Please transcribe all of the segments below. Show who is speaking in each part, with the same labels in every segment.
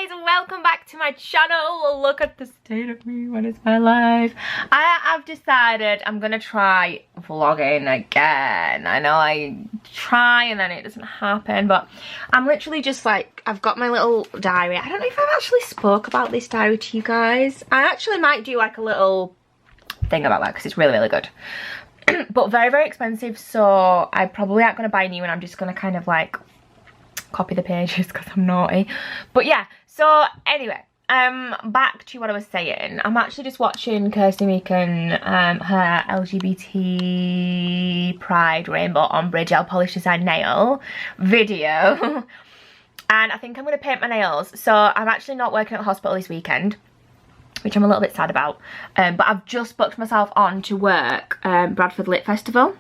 Speaker 1: guys, welcome back to my channel. Look at the state of me. What is my life? I've decided I'm gonna try vlogging again. I know I try and then it doesn't happen, but I'm literally just like, I've got my little diary. I don't know if I've actually spoke about this diary to you guys. I actually might do like a little thing about that because it's really, really good. But very, very expensive, so I probably aren't gonna buy a new one. I'm just gonna kind of like copy the pages because I'm naughty. But yeah, so anyway, back to what I was saying. I'm actually just watching Kirsty Meakin, her LGBT Pride Rainbow Ombre Gel Polish Design Nail video. And I think I'm going to paint my nails. So I'm actually not working at the hospital this weekend, which I'm a little bit sad about. But I've just booked myself on to work Bradford Lit Festival.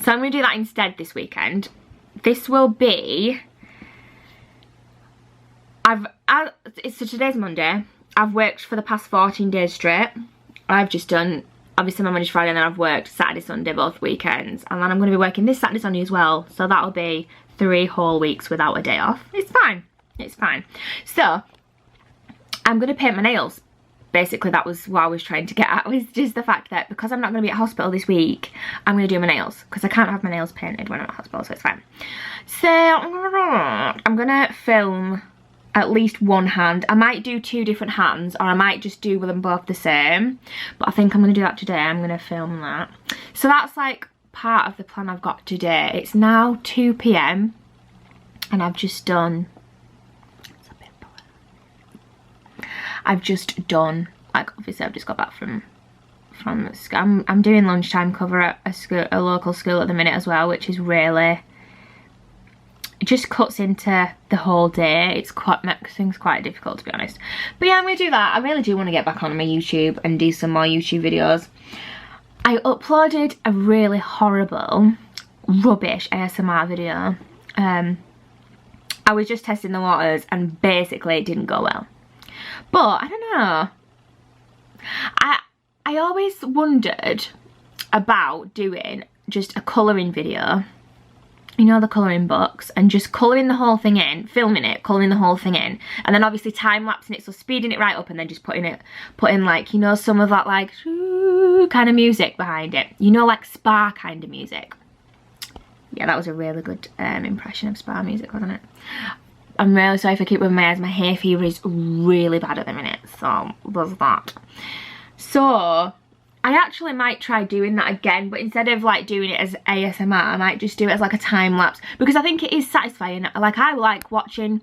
Speaker 1: So I'm going to do that instead this weekend. This will be... so today's Monday. I've worked for the past 14 days straight. I've just done, obviously my Monday to Friday, and then I've worked Saturday, Sunday, both weekends. And then I'm going to be working this Saturday, Sunday as well. So that'll be 3 whole weeks without a day off. It's fine. It's fine. So, I'm going to paint my nails. Basically, that was what I was trying to get at, was just the fact that because I'm not going to be at hospital this week, I'm going to do my nails. Because I can't have my nails painted when I'm at hospital, so it's fine. So, I'm going to film at least one hand. I might do 2 different hands, or I might just do them both the same. But I think I'm going to do that today. I'm going to film that. So that's like part of the plan I've got today. It's now 2 PM and I've just done... like obviously I've just got back from I'm doing lunchtime cover at a local school at the minute as well, which is really, it just cuts into the whole day. It's quite, makes things quite difficult, to be honest. But yeah, I'm gonna do that. I really do want to get back on my YouTube and do some more YouTube videos. I uploaded a really horrible, rubbish ASMR video. I was just testing the waters and basically it didn't go well. But I don't know, I always wondered about doing just a colouring video, you know, the colouring books, and just colouring the whole thing in, filming it, colouring the whole thing in, and then obviously time-lapsing it, so speeding it right up and then just putting like, you know, some of that like kind of music behind it, you know, like spa kind of music. Yeah, that was a really good impression of spa music, wasn't it? I'm really sorry if I keep moving my eyes. My hay fever is really bad at the minute, so there's that. So I actually might try doing that again, but instead of like doing it as ASMR, I might just do it as like a time lapse, because I think it is satisfying. Like, I like watching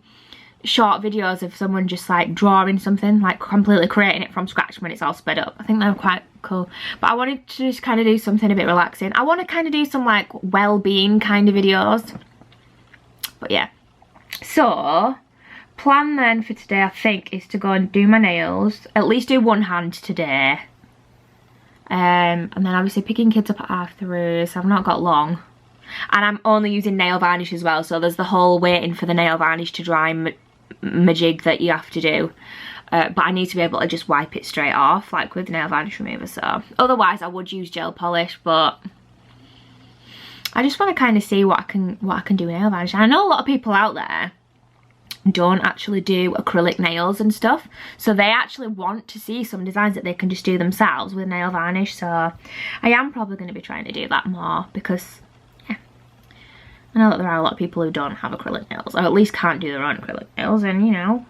Speaker 1: short videos of someone just like drawing something, like completely creating it from scratch when it's all sped up. I think they're quite cool. But I wanted to just kind of do something a bit relaxing. I want to kind of do some like well-being kind of videos. But yeah. So, plan then for today, I think, is to go and do my nails. At least do one hand today. And then obviously picking kids up at 3:30, so I've not got long. And I'm only using nail varnish as well, so there's the whole waiting for the nail varnish to dry majig that you have to do. But I need to be able to just wipe it straight off, like with nail varnish remover, so. Otherwise, I would use gel polish, but I just want to kind of see what I can do with nail varnish. And I know a lot of people out there don't actually do acrylic nails and stuff, so they actually want to see some designs that they can just do themselves with nail varnish. So I am probably going to be trying to do that more, because yeah, I know that there are a lot of people who don't have acrylic nails, or at least can't do their own acrylic nails, and you know,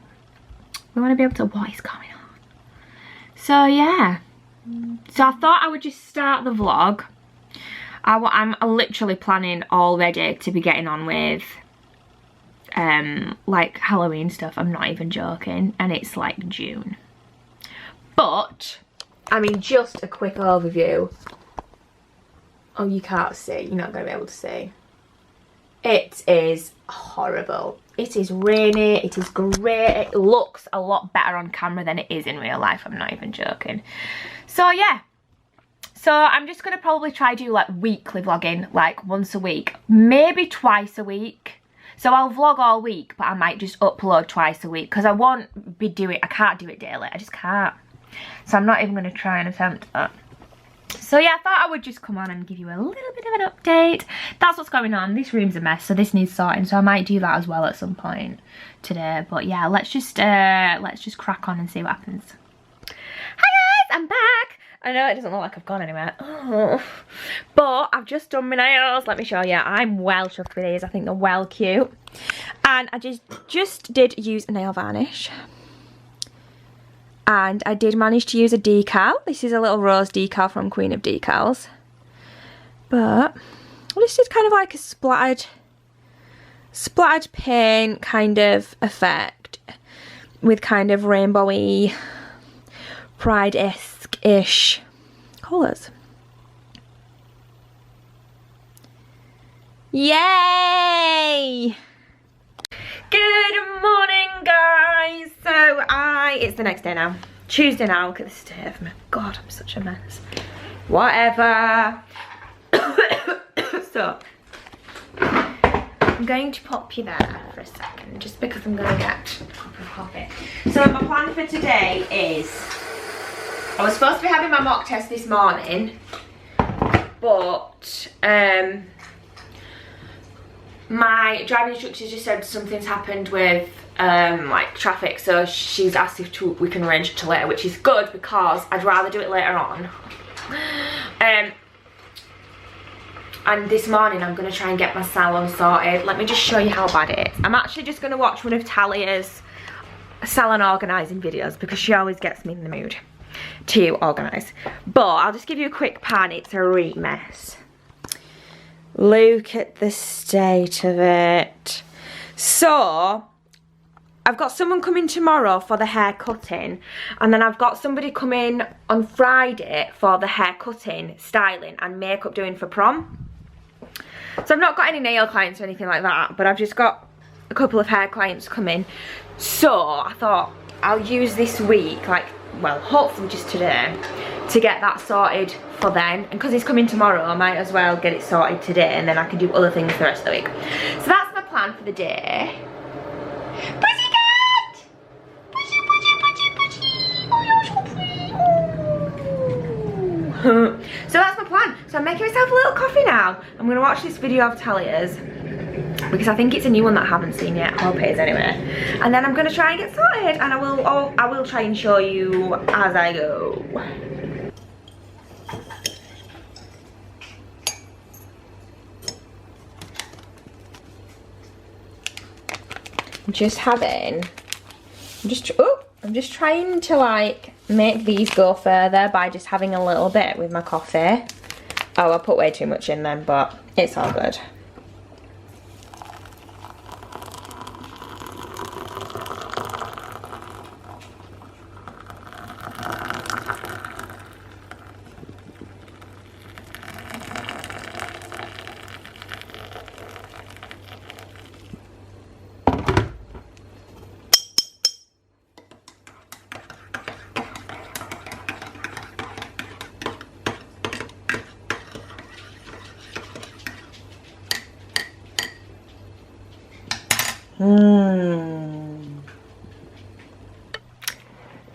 Speaker 1: we want to be able to, what is going on? So yeah, so I thought I would just start the vlog. I'm literally planning already to be getting on with like Halloween stuff. I'm not even joking, and it's like June. But I mean, just a quick overview. Oh, you can't see, you're not going to be able to see. It is horrible. It is rainy, it is grey. It looks a lot better on camera than it is in real life. I'm not even joking. So yeah, so I'm just going to probably try do like weekly vlogging, like once a week, maybe twice a week. So I'll vlog all week, but I might just upload twice a week, because I won't be doing, I can't do it daily, I just can't. So I'm not even going to try and attempt that. So yeah, I thought I would just come on and give you a little bit of an update. That's what's going on. This room's a mess, so this needs sorting, so I might do that as well at some point today. But yeah, let's just crack on and see what happens. Hi guys, I'm back. I know it doesn't look like I've gone anywhere. Oh. But I've just done my nails. Let me show you. I'm well chuffed with these. I think they're well cute. And I just did use a nail varnish. And I did manage to use a decal. This is a little rose decal from Queen of Decals. But this is kind of like a splattered paint kind of effect with kind of rainbowy, Pride-esque-ish colours. Yay! Good morning, guys. So it's the next day now. Tuesday now. Look at the state of me. God, I'm such a mess. Whatever. So I'm going to pop you there for a second, just because I'm going to get a cup of coffee. So my plan for today is, I was supposed to be having my mock test this morning, but my driving instructor just said something's happened with like traffic, so she's asked if we can arrange it to later, which is good because I'd rather do it later on. And this morning I'm going to try and get my salon sorted. Let me just show you how bad it is. I'm actually just going to watch one of Talia's salon organising videos because she always gets me in the mood to organise. But I'll just give you a quick pan. It's a real mess. Look at the state of it. So I've got someone coming tomorrow for the hair cutting, and then I've got somebody coming on Friday for the hair cutting, styling and makeup doing for prom. So I've not got any nail clients or anything like that, but I've just got a couple of hair clients coming. So I thought I'll use this week, like, well, hopefully just today, to get that sorted for then. And because he's coming tomorrow, I might as well get it sorted today, and then I can do other things the rest of the week. So that's my plan for the day. Pussycat! Pushy, pushy, pushy, pushy. Oh, you're so pretty. Oh. So that's my plan. So I'm making myself a little coffee now. I'm going to watch this video of Talia's, because I think it's a new one that I haven't seen yet. I hope it is anyway. And then I'm going to try and get sorted, and I will try and show you as I go. I'm just trying to like make these go further by just having a little bit with my coffee. Oh, I put way too much in then, but it's all good.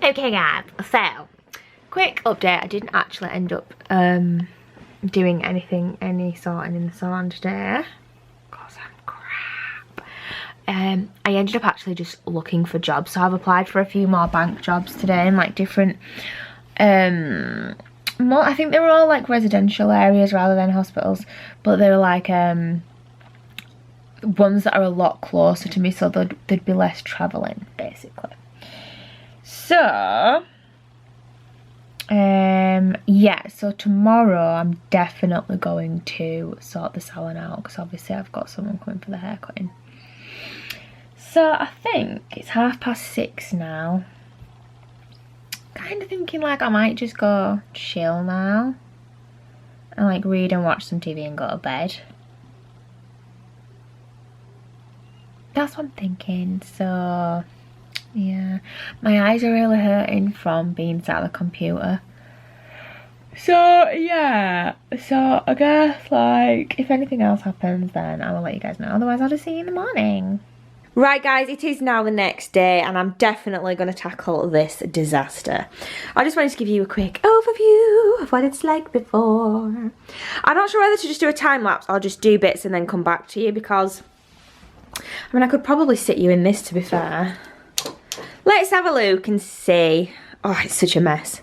Speaker 1: Okay guys, so quick update. I didn't actually end up doing any sorting in the salon today because I'm crap. I ended up actually just looking for jobs, so I've applied for a few more bank jobs today in like different I think they were all like residential areas rather than hospitals, but they were like ones that are a lot closer to me, so there'd be less travelling basically. So yeah, so tomorrow I'm definitely going to sort the salon out, because obviously I've got someone coming for the haircutting. So I think it's 6:30 now. Kind of thinking like I might just go chill now and like read and watch some TV and go to bed. That's what I'm thinking. So yeah, my eyes are really hurting from being sat at the computer. So yeah, so I guess like if anything else happens then I will let you guys know. Otherwise I'll just see you in the morning. Right guys, it is now the next day and I'm definitely going to tackle this disaster. I just wanted to give you a quick overview of what it's like before. I'm not sure whether to just do a time lapse or just do bits and then come back to you, because I mean I could probably sit you in this, to be fair. Let's have a look and see. Oh, it's such a mess.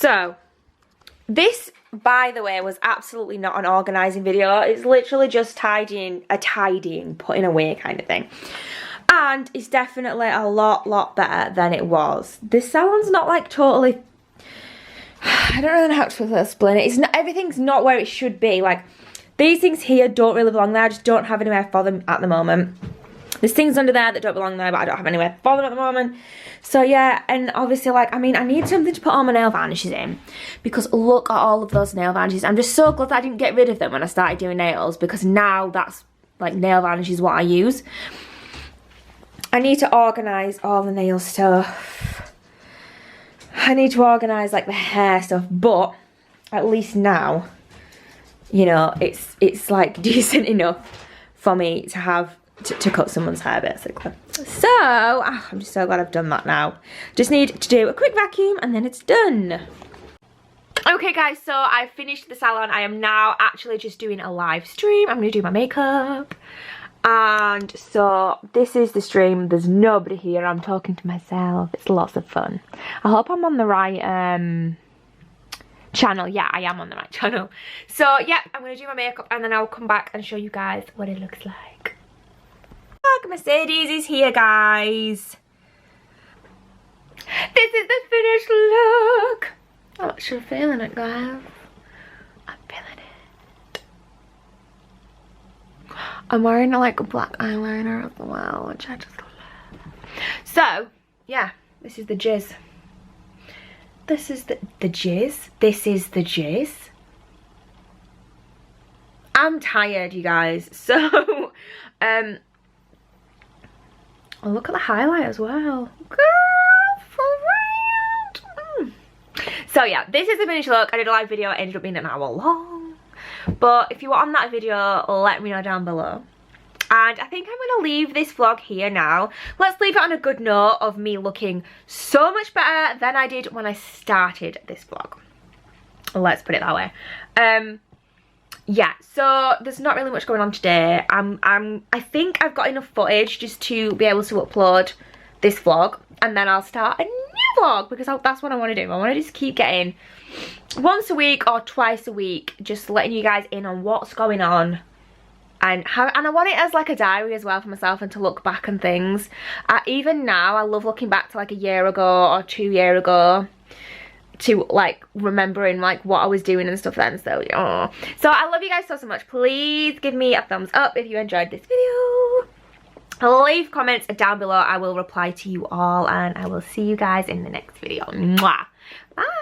Speaker 1: So, this, by the way, was absolutely not an organising video. It's literally just tidying, putting away kind of thing. And it's definitely a lot better than it was. This salon's not like totally, I don't really know how to explain it. It's not, everything's not where it should be. Like, these things here don't really belong there. I just don't have anywhere for them at the moment. There's things under there that don't belong there, but I don't have anywhere for them at the moment. So yeah, and obviously, like, I mean, I need something to put all my nail varnishes in, because look at all of those nail varnishes. I'm just so glad that I didn't get rid of them when I started doing nails, because now that's, like, nail varnish is what I use. I need to organise all the nail stuff. I need to organise, like, the hair stuff, but at least now, you know, it's like decent enough for me to have to cut someone's hair, basically. So I'm just so glad I've done that now. Just need to do a quick vacuum and then it's done. Okay guys, so I finished the salon. I am now actually just doing a live stream. I'm gonna do my makeup, and so this is the stream. There's nobody here. I'm talking to myself. It's lots of fun. I hope I'm on the right channel. Yeah, I am on the right channel. So yeah, I'm gonna do my makeup and then I'll come back and show you guys what it looks like. Look, Mercedes is here, guys. This is the finished look. I'm actually feeling it, guys. I'm feeling it. I'm wearing like a black eyeliner as well, which I just love. So yeah, this is the jizz. This is the jizz. This is the jizz. I'm tired, you guys. So oh, look at the highlight as well. Girl, for real. So yeah, this is the finished look. I did a live video. It ended up being an hour long. But if you were on that video, let me know down below. And I think I'm going to leave this vlog here now. Let's leave it on a good note of me looking so much better than I did when I started this vlog. Let's put it that way. Yeah, so there's not really much going on today. I think I've got enough footage just to be able to upload this vlog. And then I'll start a new vlog because that's what I want to do. I want to just keep getting once a week or twice a week, just letting you guys in on what's going on. And I want it as like a diary as well for myself and to look back and things. Even now, I love looking back to like a year ago or 2 years ago to like remembering like what I was doing and stuff then. So yeah. So I love you guys so much. Please give me a thumbs up if you enjoyed this video. Leave comments down below. I will reply to you all and I will see you guys in the next video. Mwah. Bye.